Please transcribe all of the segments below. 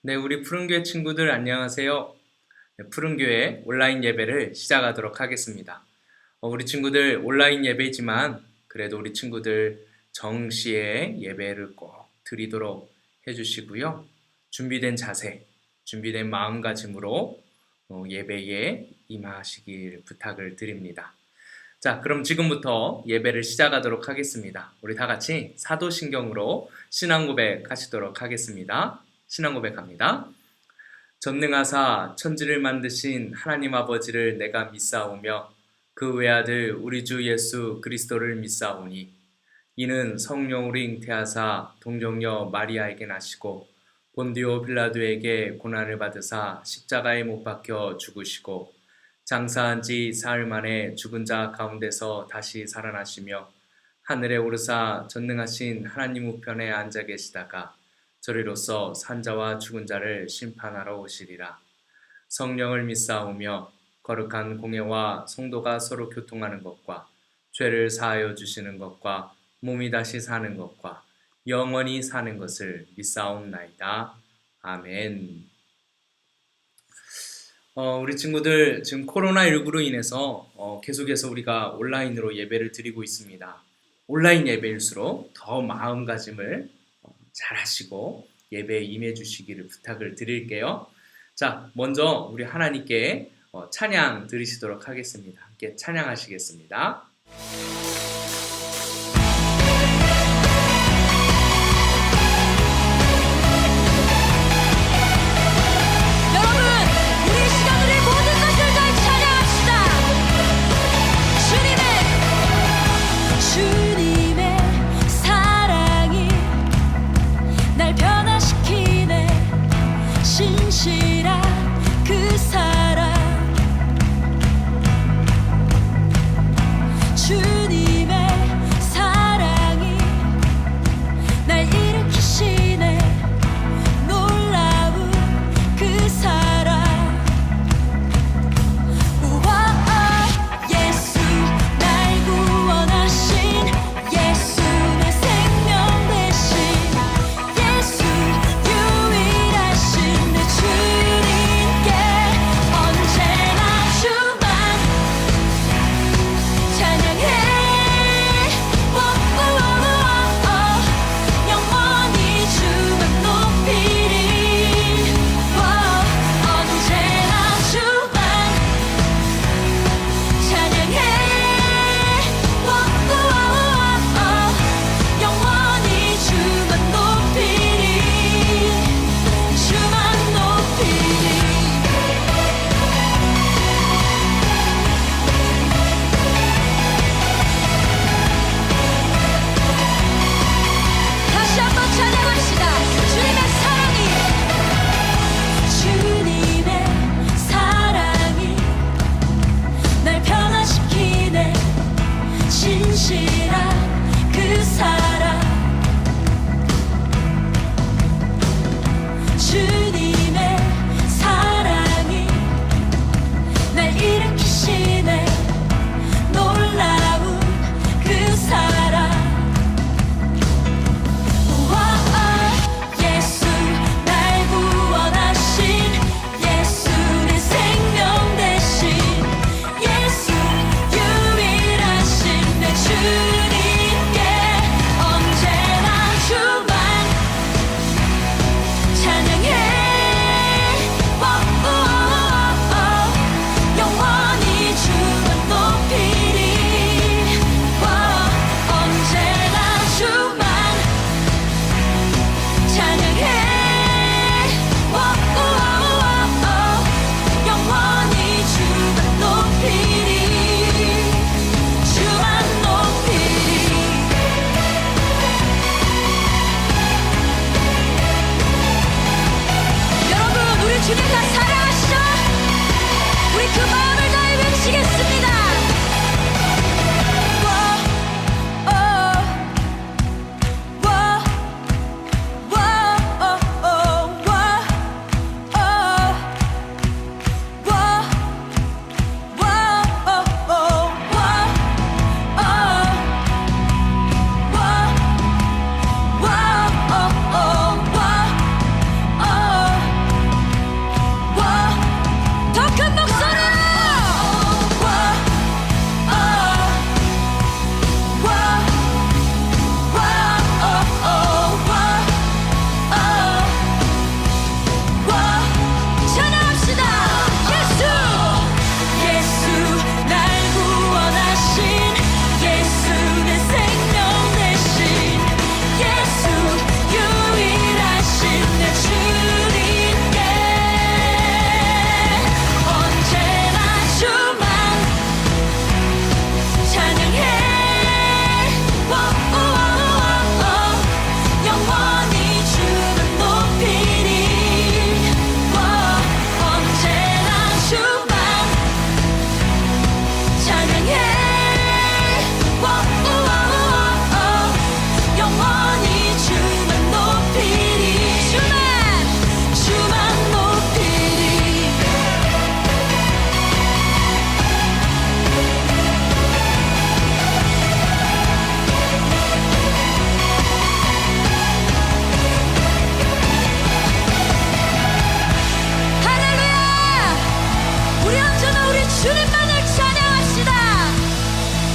네, 우리 푸른교회 친구들 안녕하세요. 네, 푸른교회 온라인 예배를 시작하도록 하겠습니다. 우리 친구들 온라인 예배지만 그래도 우리 친구들 정시에 예배를 꼭 드리도록 해주시고요. 준비된 자세, 준비된 마음가짐으로 예배에 임하시길 부탁을 드립니다. 자, 그럼 지금부터 예배를 시작하도록 하겠습니다. 우리 다 같이 사도신경으로 신앙고백 하시도록 하겠습니다. 신앙고백합니다. 전능하사 천지를 만드신 하나님 아버지를 내가 믿사오며 그 외아들 우리 주 예수 그리스도를 믿사오니 이는 성령으로 잉태하사 동정녀 마리아에게 나시고 본디오 빌라도에게 고난을 받으사 십자가에 못 박혀 죽으시고 장사한 지 사흘 만에 죽은 자 가운데서 다시 살아나시며 하늘에 오르사 전능하신 하나님 우편에 앉아 계시다가 저리로서 산자와 죽은 자를 심판하러 오시리라. 성령을 믿사오며 거룩한 공예와 성도가 서로 교통하는 것과 죄를 사하여 주시는 것과 몸이 다시 사는 것과 영원히 사는 것을 믿사옵나이다. 아멘. 우리 친구들 지금 코로나19로 인해서 계속해서 우리가 온라인으로 예배를 드리고 있습니다. 온라인 예배일수록 더 마음가짐을 잘 하시고 예배에 임해 주시기를 부탁을 드릴게요. 자, 먼저 우리 하나님께 찬양 드리시도록 하겠습니다. 함께 찬양하시겠습니다. 신실한 그 사랑 주님의 사랑이 날 일으키시네 놀라운 그 사랑 우와 예수 날 구원하신 예수 내 생명 되신 예수 유일하신 내 주님께 언제나 주만 찬양해 영원히 주만 높이리 언제나 주만 찬양해 영원히 주만 높이리 주만 높이리 다시 한번 찬양합시다. 주님의 사랑이 날 변화시키네 신실한 그 사랑 주님의 사랑이 날 일으키시네 놀라운 그 사랑 예수 날 구원하신 예수 내 생명 되신 예수 유일하신 내 주님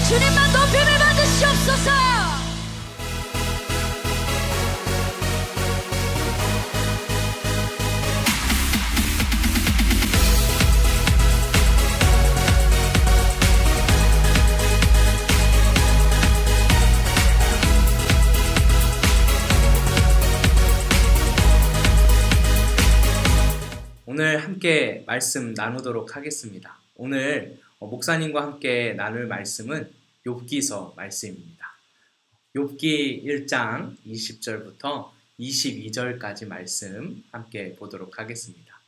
주님만 높임을 받으시옵소서. 오늘 함께 말씀 나누도록 하겠습니다. 오늘 목사님과 함께 나눌 말씀은 욥기서 말씀입니다. 욥기 1장 20절부터 22절까지 말씀 함께 보도록 하겠습니다.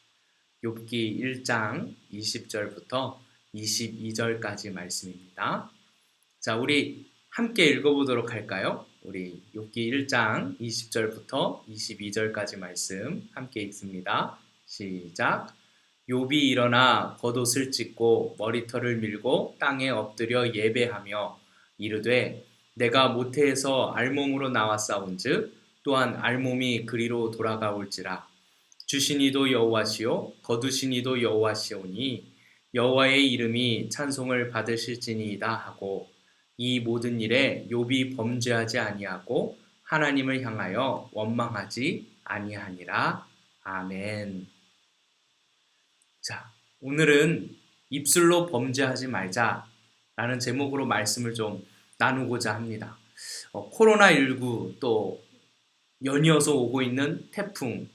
욥기 1장 20절부터 22절까지 말씀입니다. 자, 우리 함께 읽어보도록 할까요? 우리 욥기 1장 20절부터 22절까지 말씀 함께 읽습니다. 시작. 욥이 일어나 겉옷을 찢고 머리털을 밀고 땅에 엎드려 예배하며 이르되 내가 모태에서 알몸으로 나왔사온즉 또한 알몸이 그리로 돌아가올지라. 주신 이도 여호와시요 거두신 이도 여호와시오니 여호와의 이름이 찬송을 받으실지니이다 하고 이 모든 일에 욥이 범죄하지 아니하고 하나님을 향하여 원망하지 아니하니라. 아멘. 자, 오늘은 입술로 범죄하지 말자라는 제목으로 말씀을 좀 나누고자 합니다. 코로나19 또 연이어서 오고 있는 태풍,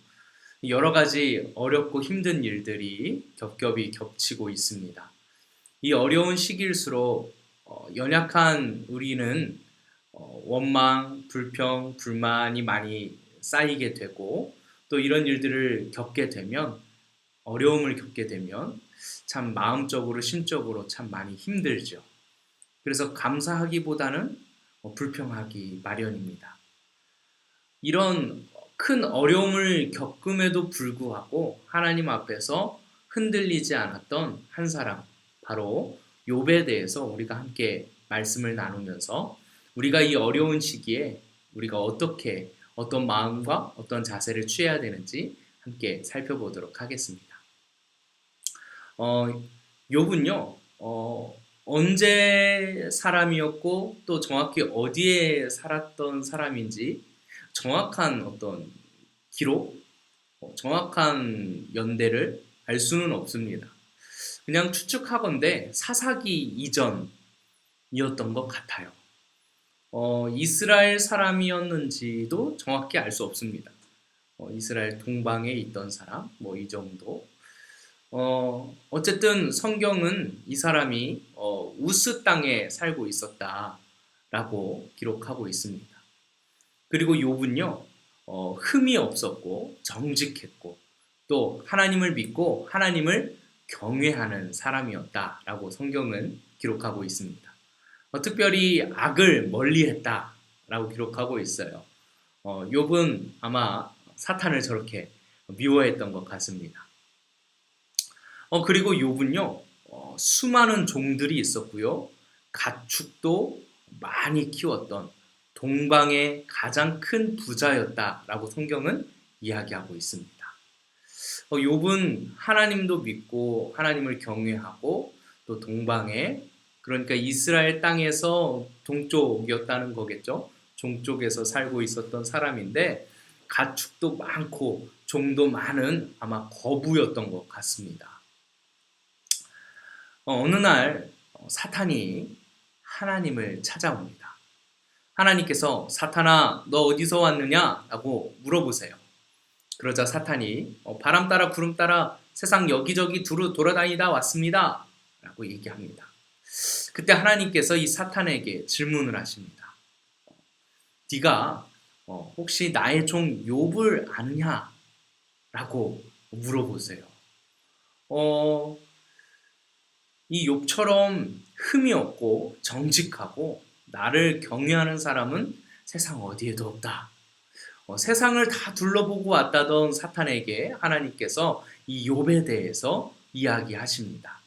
여러 가지 어렵고 힘든 일들이 겹겹이 겹치고 있습니다. 이 어려운 시기일수록 연약한 우리는 원망, 불평, 불만이 많이 쌓이게 되고 또 이런 일들을 겪게 되면 어려움을 겪게 되면 참 마음적으로 심적으로 참 많이 힘들죠. 그래서 감사하기보다는 불평하기 마련입니다. 이런 큰 어려움을 겪음에도 불구하고 하나님 앞에서 흔들리지 않았던 한 사람, 바로 욥에 대해서 우리가 함께 말씀을 나누면서 우리가 이 어려운 시기에 우리가 어떻게 어떤 마음과 어떤 자세를 취해야 되는지 함께 살펴보도록 하겠습니다. 욥은요, 언제 사람이었고 또 정확히 어디에 살았던 사람인지 정확한 어떤 기록, 정확한 연대를 알 수는 없습니다. 그냥 추측하건대 사사기 이전이었던 것 같아요. 이스라엘 사람이었는지도 정확히 알 수 없습니다. 이스라엘 동방에 있던 사람, 뭐 이 정도. 어쨌든 성경은 이 사람이 우스 땅에 살고 있었다라고 기록하고 있습니다. 그리고 욥은요, 흠이 없었고 정직했고 또 하나님을 믿고 하나님을 경외하는 사람이었다라고 성경은 기록하고 있습니다. 특별히 악을 멀리했다라고 기록하고 있어요. 욥은 아마 사탄을 저렇게 미워했던 것 같습니다. 그리고 욥은요, 수많은 종들이 있었고요, 가축도 많이 키웠던 동방의 가장 큰 부자였다라고 성경은 이야기하고 있습니다. 욥은 하나님도 믿고 하나님을 경외하고 또 동방에, 그러니까 이스라엘 땅에서 동쪽이었다는 거겠죠. 종쪽에서 살고 있었던 사람인데 가축도 많고 종도 많은 아마 거부였던 것 같습니다. 어느 날 사탄이 하나님을 찾아옵니다. 하나님께서 사탄아 너 어디서 왔느냐? 라고 물어보세요. 그러자 사탄이 바람 따라 구름 따라 세상 여기저기 두루 돌아다니다 왔습니다. 라고 얘기합니다. 그때 하나님께서 이 사탄에게 질문을 하십니다. 네가 혹시 나의 종 욥을 아느냐? 라고 물어보세요. 이 욥처럼 흠이 없고 정직하고 나를 경외하는 사람은 세상 어디에도 없다. 세상을 다 둘러보고 왔다던 사탄에게 하나님께서 이 욥에 대해서 이야기하십니다.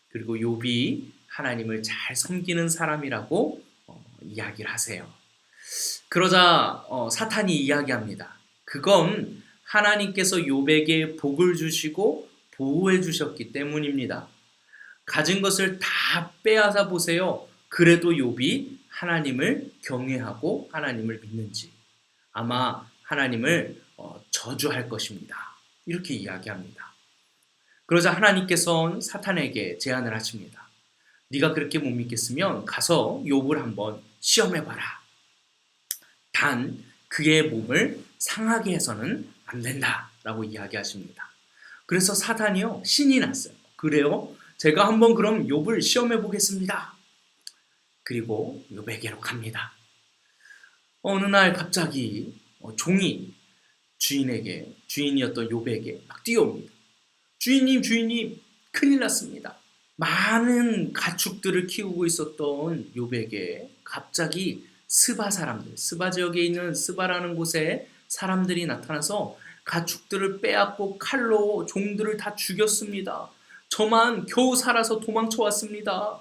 그리고 욥이 하나님을 잘 섬기는 사람이라고 이야기를 하세요. 그러자 사탄이 이야기합니다. 그건 하나님께서 욥에게 복을 주시고 보호해 주셨기 때문입니다. 가진 것을 다 빼앗아 보세요. 그래도 욥이 하나님을 경외하고 하나님을 믿는지 아마 하나님을 저주할 것입니다. 이렇게 이야기합니다. 그러자 하나님께서는 사탄에게 제안을 하십니다. 네가 그렇게 못 믿겠으면 가서 욥을 한번 시험해봐라. 단 그의 몸을 상하게 해서는 안 된다라고 이야기하십니다. 그래서 사탄이요 신이 났어요. 그래요? 제가 한번 그럼 욥을 시험해 보겠습니다. 그리고 욥에게로 갑니다. 어느 날 갑자기 종이 주인이었던 욥에게 막 뛰어옵니다. 주인님, 큰일 났습니다. 많은 가축들을 키우고 있었던 욥에게 갑자기 스바 지역에 있는 스바라는 곳에 사람들이 나타나서 가축들을 빼앗고 칼로 종들을 다 죽였습니다. 저만 겨우 살아서 도망쳐 왔습니다.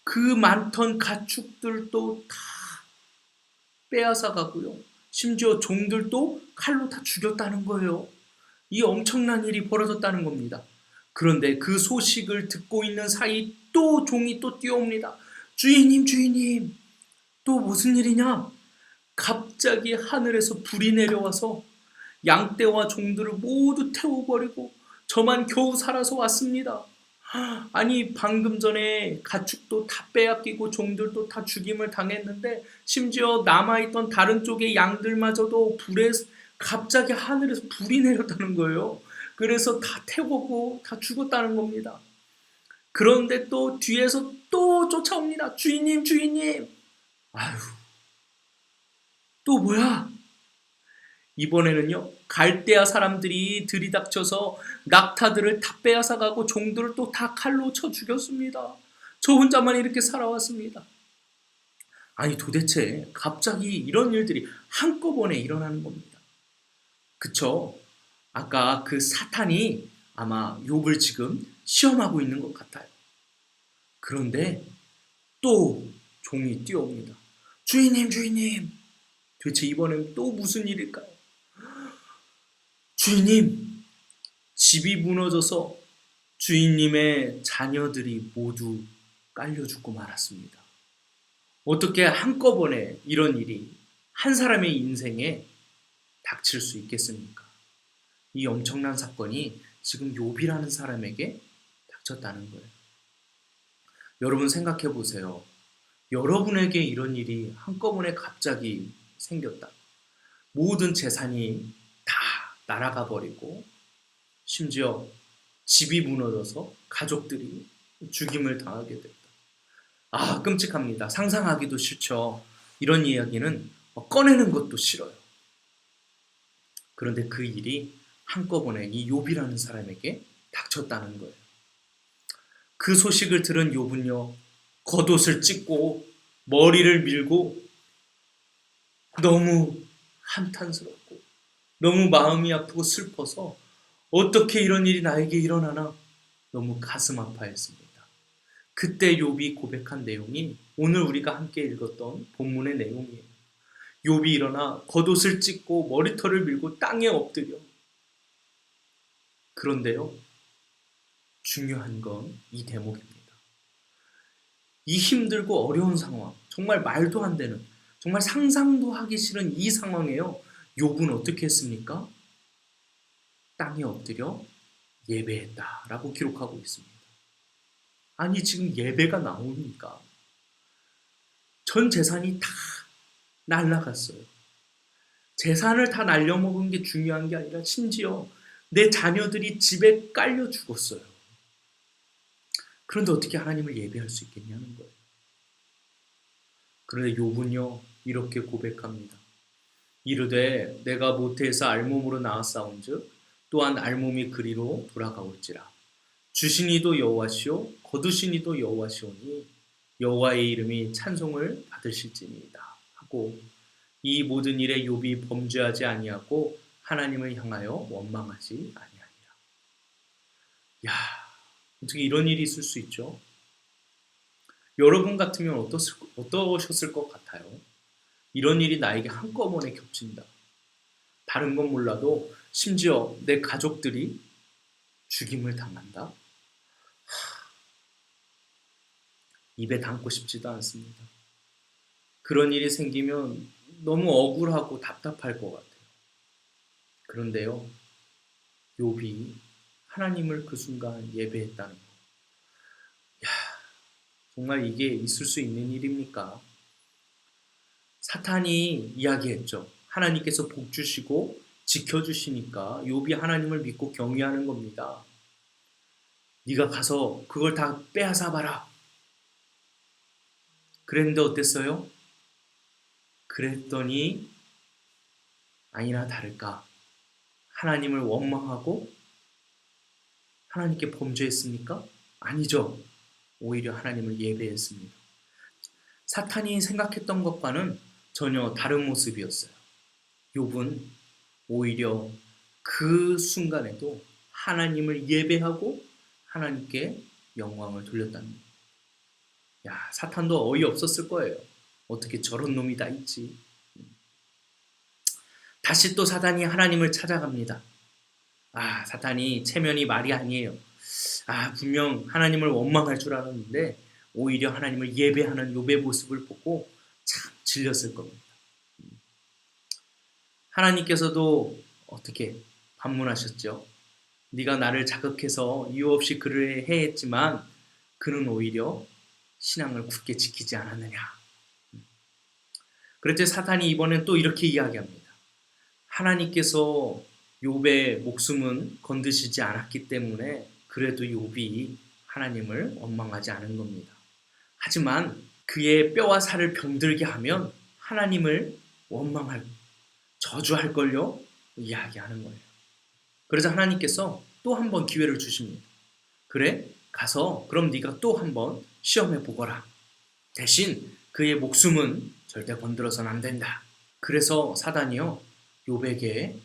그 많던 가축들도 다 빼앗아 가고요. 심지어 종들도 칼로 다 죽였다는 거예요. 이 엄청난 일이 벌어졌다는 겁니다. 그런데 그 소식을 듣고 있는 사이 또 종이 또 뛰어옵니다. 주인님, 또 무슨 일이냐? 갑자기 하늘에서 불이 내려와서 양떼와 종들을 모두 태워버리고 저만 겨우 살아서 왔습니다. 아니 방금 전에 가축도 다 빼앗기고 종들도 다 죽임을 당했는데 심지어 남아있던 다른 쪽의 양들마저도 불에 갑자기 하늘에서 불이 내렸다는 거예요. 그래서 다 태우고 다 죽었다는 겁니다. 그런데 또 뒤에서 또 쫓아옵니다. 주인님. 아유, 또 뭐야? 이번에는요 갈대아 사람들이 들이닥쳐서 낙타들을 다 빼앗아가고 종들을 또 다 칼로 쳐 죽였습니다. 저 혼자만 이렇게 살아왔습니다. 아니 도대체 갑자기 이런 일들이 한꺼번에 일어나는 겁니다. 그쵸? 아까 그 사탄이 아마 욥을 지금 시험하고 있는 것 같아요. 그런데 또 종이 뛰어옵니다. 주인님, 도대체 이번엔 또 무슨 일일까요? 주인님, 집이 무너져서 주인님의 자녀들이 모두 깔려 죽고 말았습니다. 어떻게 한꺼번에 이런 일이 한 사람의 인생에 닥칠 수 있겠습니까? 이 엄청난 사건이 지금 욥이라는 사람에게 닥쳤다는 거예요. 여러분 생각해 보세요. 여러분에게 이런 일이 한꺼번에 갑자기 생겼다. 모든 재산이 다 날아가 버리고 심지어 집이 무너져서 가족들이 죽임을 당하게 됐다. 아, 끔찍합니다. 상상하기도 싫죠. 이런 이야기는 꺼내는 것도 싫어요. 그런데 그 일이 한꺼번에 이 욥이라는 사람에게 닥쳤다는 거예요. 그 소식을 들은 욥은요, 겉옷을 찢고 머리를 밀고 너무 한탄스럽고 너무 마음이 아프고 슬퍼서 어떻게 이런 일이 나에게 일어나나 너무 가슴 아파했습니다. 그때 욥이 고백한 내용이 오늘 우리가 함께 읽었던 본문의 내용이에요. 욥이 일어나 겉옷을 찢고 머리털을 밀고 땅에 엎드려. 그런데요, 중요한 건 이 대목입니다. 이 힘들고 어려운 상황, 정말 말도 안 되는, 정말 상상도 하기 싫은 이 상황에요. 욥은 어떻게 했습니까? 땅에 엎드려 예배했다라고 기록하고 있습니다. 아니 지금 예배가 나오니까 전 재산이 다 날라갔어요. 재산을 다 날려먹은 게 중요한 게 아니라 심지어 내 자녀들이 집에 깔려 죽었어요. 그런데 어떻게 하나님을 예배할 수 있겠냐는 거예요. 그런데 욥은요 이렇게 고백합니다. 이르되 내가 모태에서 알몸으로 나왔사온즉 또한 알몸이 그리로 돌아가올지라. 주시니도 여호와시오 거두시니도 여호와시오니 여호와의 이름이 찬송을 받으실지니이다 하고 이 모든 일에 욥이 범죄하지 아니하고 하나님을 향하여 원망하지 아니하니라. 야, 어떻게 이런 일이 있을 수 있죠? 여러분 같으면 어떠셨을 것 같아요? 이런 일이 나에게 한꺼번에 겹친다. 다른 건 몰라도 심지어 내 가족들이 죽임을 당한다. 입에 담고 싶지도 않습니다. 그런 일이 생기면 너무 억울하고 답답할 것 같아요. 그런데요, 욥이 하나님을 그 순간 예배했다는 거. 야, 정말 이게 있을 수 있는 일입니까? 사탄이 이야기했죠. 하나님께서 복 주시고 지켜주시니까 욥이 하나님을 믿고 경외하는 겁니다. 네가 가서 그걸 다 빼앗아 봐라. 그랬는데 어땠어요? 그랬더니 아니나 다를까 하나님을 원망하고 하나님께 범죄했습니까? 아니죠. 오히려 하나님을 예배했습니다. 사탄이 생각했던 것과는 전혀 다른 모습이었어요. 욥은 오히려 그 순간에도 하나님을 예배하고 하나님께 영광을 돌렸다는 거예요. 야, 사탄도 어이없었을 거예요. 어떻게 저런 놈이 다 있지. 다시 또 사탄이 하나님을 찾아갑니다. 사탄이 체면이 말이 아니에요. 분명 하나님을 원망할 줄 알았는데 오히려 하나님을 예배하는 욥의 모습을 보고 참 질렸을 겁니다. 하나님께서도 어떻게 반문하셨죠? 네가 나를 자극해서 이유 없이 그를 해했지만 그는 오히려 신앙을 굳게 지키지 않았느냐. 그랬더니 사탄이 이번엔 또 이렇게 이야기합니다. 하나님께서 욥의 목숨은 건드시지 않았기 때문에 그래도 욥이 하나님을 원망하지 않은 겁니다. 하지만 그의 뼈와 살을 병들게 하면 하나님을 원망할, 저주할걸요? 이야기하는 거예요. 그래서 하나님께서 또 한 번 기회를 주십니다. 그래, 가서 그럼 네가 또 한 번 시험해 보거라. 대신 그의 목숨은 절대 건드려서는 안 된다. 그래서 사단이요, 욥에게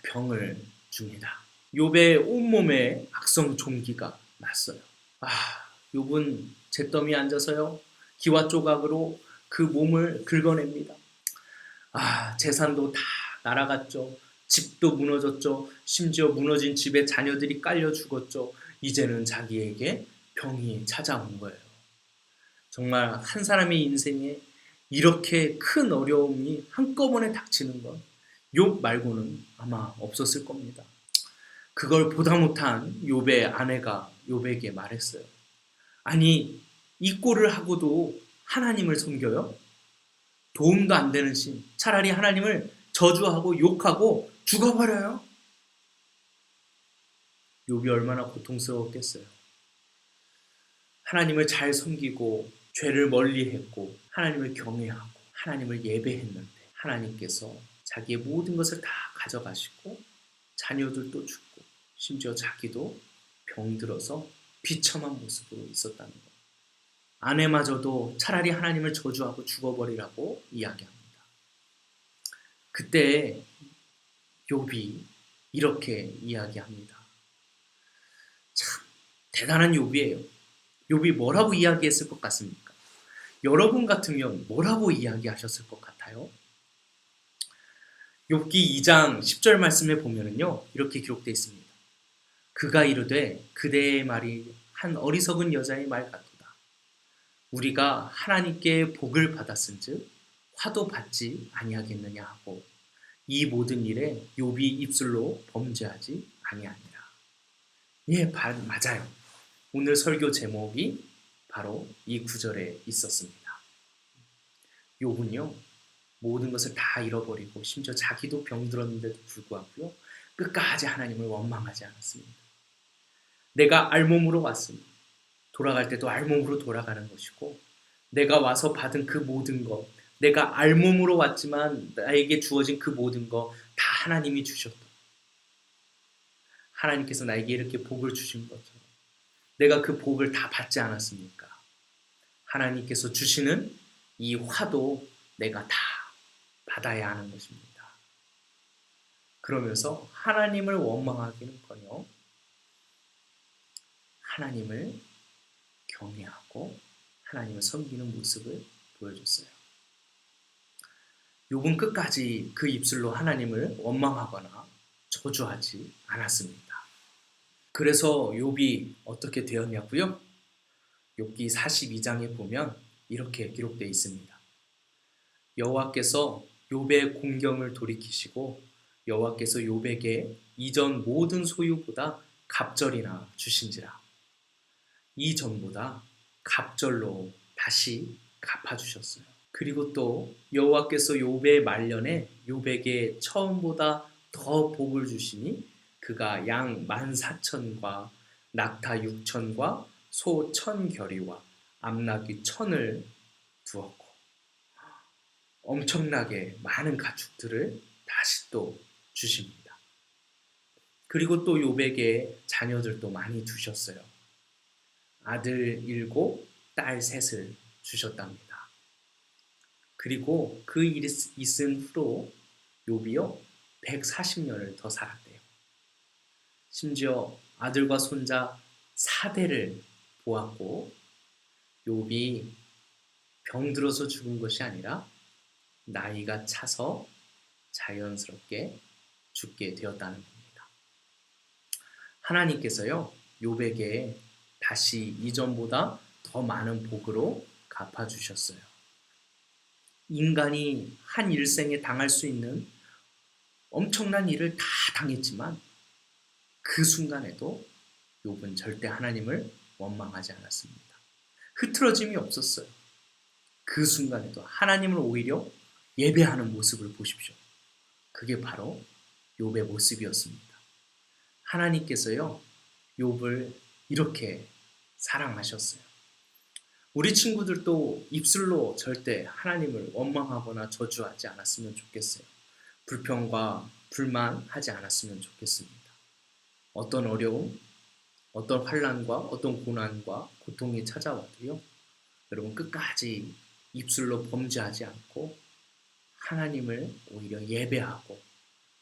병을 줍니다. 욥의 온몸에 악성 종기가 났어요. 욥은 잿더미에 앉아서요, 기와 조각으로 그 몸을 긁어냅니다. 재산도 다 날아갔죠. 집도 무너졌죠. 심지어 무너진 집에 자녀들이 깔려 죽었죠. 이제는 자기에게 병이 찾아온 거예요. 정말 한 사람의 인생에 이렇게 큰 어려움이 한꺼번에 닥치는 건 욥 말고는 아마 없었을 겁니다. 그걸 보다 못한 욥의 아내가 욥에게 말했어요. 아니, 이 꼴을 하고도 하나님을 섬겨요? 도움도 안 되는 신, 차라리 하나님을 저주하고 욕하고 죽어버려요? 욥이 얼마나 고통스러웠겠어요. 하나님을 잘 섬기고 죄를 멀리했고 하나님을 경외하고 하나님을 예배했는데 하나님께서 자기의 모든 것을 다 가져가시고 자녀들도 죽고 심지어 자기도 병들어서 비참한 모습으로 있었다는 것. 아내마저도 차라리 하나님을 저주하고 죽어버리라고 이야기합니다. 그때 욥이 이렇게 이야기합니다. 참 대단한 욥이에요. 욥이 뭐라고 이야기했을 것 같습니까? 여러분 같으면 뭐라고 이야기하셨을 것 같아요? 욥기 2장 10절 말씀에 보면은요, 이렇게 기록되어 있습니다. 그가 이르되 그대의 말이 한 어리석은 여자의 말 같도다. 우리가 하나님께 복을 받았은즉 화도 받지 아니하겠느냐 하고 이 모든 일에 욥이 입술로 범죄하지 아니하니라. 예, 맞아요. 오늘 설교 제목이 바로 이 구절에 있었습니다. 욥은요, 모든 것을 다 잃어버리고 심지어 자기도 병들었는데도 불구하고요, 끝까지 하나님을 원망하지 않았습니다. 내가 알몸으로 왔으니 돌아갈 때도 알몸으로 돌아가는 것이고 내가 와서 받은 그 모든 것, 내가 알몸으로 왔지만 나에게 주어진 그 모든 것 다 하나님이 주셨다. 하나님께서 나에게 이렇게 복을 주신 것처럼 내가 그 복을 다 받지 않았습니까? 하나님께서 주시는 이 화도 내가 다 받아야 하는 것입니다. 그러면서 하나님을 원망하기는커녕 하나님을 경외하고 하나님을 섬기는 모습을 보여줬어요. 욥은 끝까지 그 입술로 하나님을 원망하거나 저주하지 않았습니다. 그래서 욥이 어떻게 되었냐고요? 욥기 42장에 보면 이렇게 기록되어 있습니다. 여호와께서 욥의 공경을 돌이키시고 여호와께서 욥에게 이전 모든 소유보다 갑절이나 주신지라. 이전보다 갑절로 다시 갚아주셨어요. 그리고 또 여호와께서 욥의 말년에 욥에게 처음보다 더 복을 주시니 그가 양 14,000과 낙타 6,000과 소 1,000겨리와 암나귀 1,000을 두었고 엄청나게 많은 가축들을 다시 또 주십니다. 그리고 또 욥에게 자녀들도 많이 두셨어요. 아들 7, 딸 3을 주셨답니다. 그리고 그 일이 있은 후로 욥이요 140년을 더 살았대요. 심지어 아들과 손자 4대를 보았고 욥이 병들어서 죽은 것이 아니라 나이가 차서 자연스럽게 죽게 되었다는 겁니다. 하나님께서요 욥에게 다시 이전보다 더 많은 복으로 갚아주셨어요. 인간이 한 일생에 당할 수 있는 엄청난 일을 다 당했지만 그 순간에도 욥은 절대 하나님을 원망하지 않았습니다. 흐트러짐이 없었어요. 그 순간에도 하나님을 오히려 예배하는 모습을 보십시오. 그게 바로 욥의 모습이었습니다. 하나님께서요 욥을 이렇게 사랑하셨어요. 우리 친구들도 입술로 절대 하나님을 원망하거나 저주하지 않았으면 좋겠어요. 불평과 불만하지 않았으면 좋겠습니다. 어떤 어려움, 어떤 환난과 어떤 고난과 고통이 찾아와도요. 여러분 끝까지 입술로 범죄하지 않고 하나님을 오히려 예배하고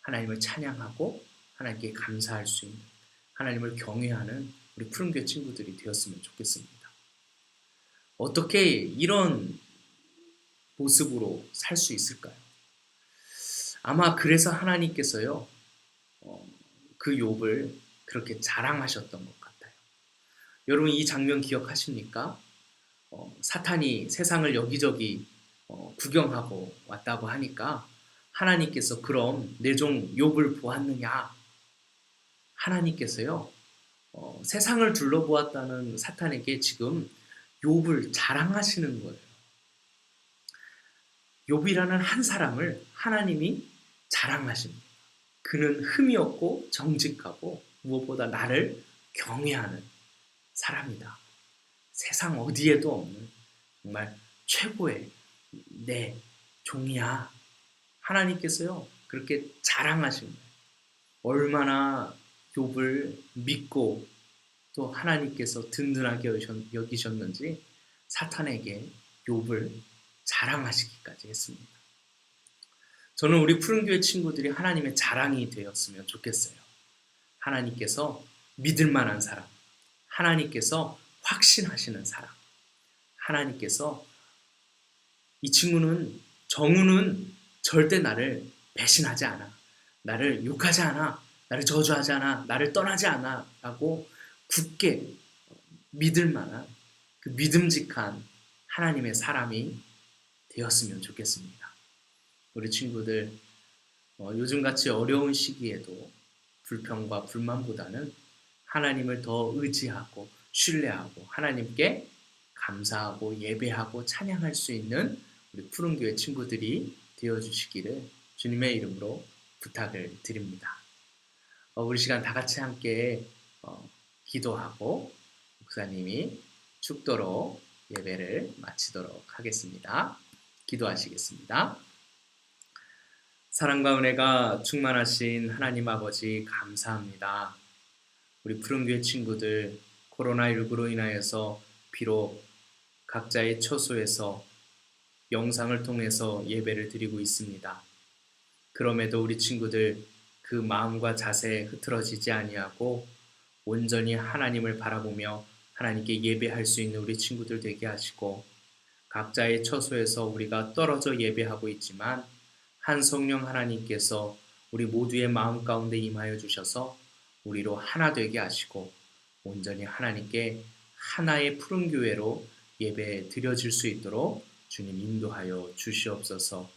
하나님을 찬양하고 하나님께 감사할 수 있는 하나님을 경외하는 우리 푸른교회 친구들이 되었으면 좋겠습니다. 어떻게 이런 모습으로 살 수 있을까요? 아마 그래서 하나님께서요 그 욥을 그렇게 자랑하셨던 것 같아요. 여러분 이 장면 기억하십니까? 사탄이 세상을 여기저기 구경하고 왔다고 하니까 하나님께서 그럼 내 종 욥을 보았느냐? 하나님께서요 세상을 둘러보았다는 사탄에게 지금 욥을 자랑하시는 거예요. 욥이라는 한 사람을 하나님이 자랑하십니다. 그는 흠이 없고 정직하고 무엇보다 나를 경외하는 사람이다. 세상 어디에도 없는 정말 최고의 내 종이야. 하나님께서요 그렇게 자랑하신 거예요. 얼마나 욥을 믿고 또 하나님께서 든든하게 여기셨는지 사탄에게 욥을 자랑하시기까지 했습니다. 저는 우리 푸른교회 친구들이 하나님의 자랑이 되었으면 좋겠어요. 하나님께서 믿을 만한 사람, 하나님께서 확신하시는 사람, 하나님께서 이 친구는 정우는 절대 나를 배신하지 않아, 나를 욕하지 않아, 나를 저주하지 않아, 나를 떠나지 않아 라고 굳게 믿을 만한 그 믿음직한 하나님의 사람이 되었으면 좋겠습니다. 우리 친구들 요즘같이 어려운 시기에도 불평과 불만보다는 하나님을 더 의지하고 신뢰하고 하나님께 감사하고 예배하고 찬양할 수 있는 우리 푸른교회 친구들이 되어주시기를 주님의 이름으로 부탁을 드립니다. 우리 시간 다 같이 함께 기도하고 목사님이 축도로 예배를 마치도록 하겠습니다. 기도하시겠습니다. 사랑과 은혜가 충만하신 하나님 아버지 감사합니다. 우리 푸른교회 친구들 코로나19로 인하여서 비록 각자의 처소에서 영상을 통해서 예배를 드리고 있습니다. 그럼에도 우리 친구들 그 마음과 자세에 흐트러지지 아니하고 온전히 하나님을 바라보며 하나님께 예배할 수 있는 우리 친구들 되게 하시고 각자의 처소에서 우리가 떨어져 예배하고 있지만 한 성령 하나님께서 우리 모두의 마음 가운데 임하여 주셔서 우리로 하나 되게 하시고 온전히 하나님께 하나의 푸른 교회로 예배 드려질 수 있도록 주님 인도하여 주시옵소서.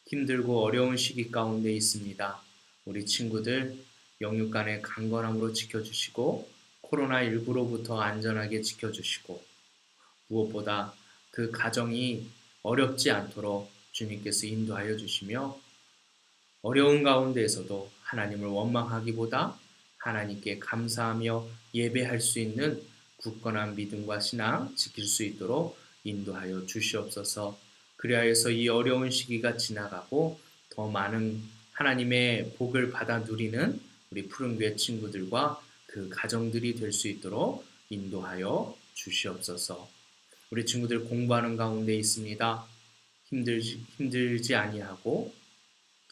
힘들고 어려운 시기 가운데 있습니다. 우리 친구들 영육 간의 강건함으로 지켜주시고 코로나19로부터 안전하게 지켜주시고 무엇보다 그 가정이 어렵지 않도록 주님께서 인도하여 주시며 어려운 가운데에서도 하나님을 원망하기보다 하나님께 감사하며 예배할 수 있는 굳건한 믿음과 신앙 지킬 수 있도록 인도하여 주시옵소서. 그리하여서 이 어려운 시기가 지나가고 더 많은 하나님의 복을 받아 누리는 우리 푸른교회 친구들과 그 가정들이 될 수 있도록 인도하여 주시옵소서. 우리 친구들 공부하는 가운데 있습니다. 힘들지 아니하고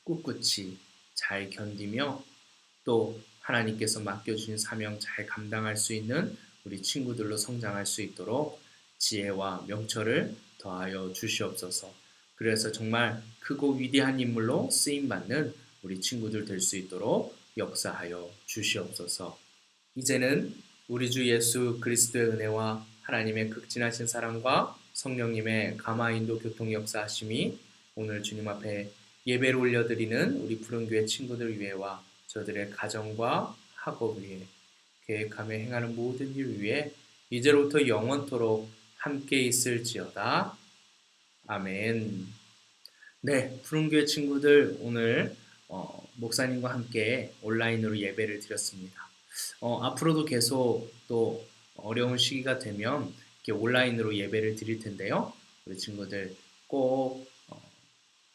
꿋꿋이 잘 견디며 또 하나님께서 맡겨주신 사명 잘 감당할 수 있는 우리 친구들로 성장할 수 있도록 지혜와 명철을 더하여 주시옵소서. 그래서 정말 크고 위대한 인물로 쓰임받는 우리 친구들 될 수 있도록 역사하여 주시옵소서. 이제는 우리 주 예수 그리스도의 은혜와 하나님의 극진하신 사랑과 성령님의 감화인도 교통 역사하심이 오늘 주님 앞에 예배를 올려드리는 우리 푸른교회 친구들 위해와 저들의 가정과 학업 위에 계획하며 행하는 모든 일 위에 이제로부터 영원토록 함께 있을지어다. 아멘. 네, 푸른교회 친구들 오늘 목사님과 함께 온라인으로 예배를 드렸습니다. 앞으로도 계속 또 어려운 시기가 되면 이렇게 온라인으로 예배를 드릴 텐데요. 우리 친구들 꼭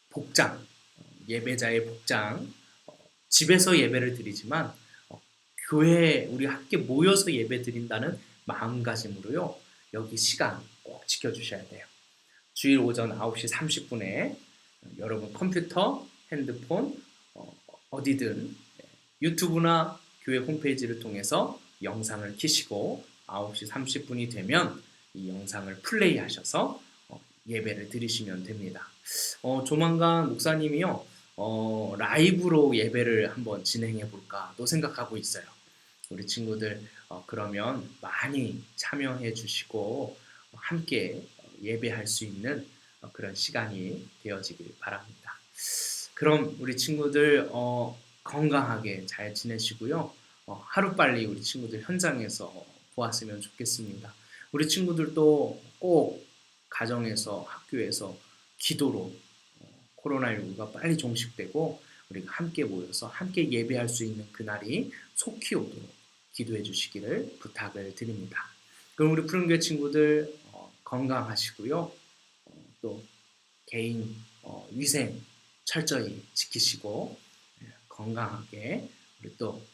복장, 예배자의 복장, 집에서 예배를 드리지만 교회에 우리 함께 모여서 예배 드린다는 마음가짐으로요. 여기 시간 꼭 지켜주셔야 돼요. 주일 오전 9시 30분에 여러분 컴퓨터, 핸드폰 어디든 유튜브나 교회 홈페이지를 통해서 영상을 켜시고 9시 30분이 되면 이 영상을 플레이하셔서 예배를 드리시면 됩니다. 조만간 목사님이요 라이브로 예배를 한번 진행해 볼까 또 생각하고 있어요. 우리 친구들 그러면 많이 참여해 주시고 함께 예배할 수 있는 그런 시간이 되어지길 바랍니다. 그럼 우리 친구들 건강하게 잘 지내시고요. 하루빨리 우리 친구들 현장에서 보았으면 좋겠습니다. 우리 친구들도 꼭 가정에서 학교에서 기도로 코로나19가 빨리 종식되고 우리가 함께 모여서 함께 예배할 수 있는 그날이 속히 오도록 기도해 주시기를 부탁을 드립니다. 그럼 우리 푸른교회 친구들 건강하시고요. 또 개인 위생 철저히 지키시고 건강하게 우리 또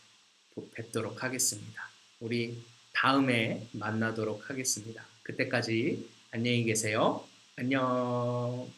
뵙도록 하겠습니다. 우리 다음에 만나도록 하겠습니다. 그때까지 안녕히 계세요. 안녕.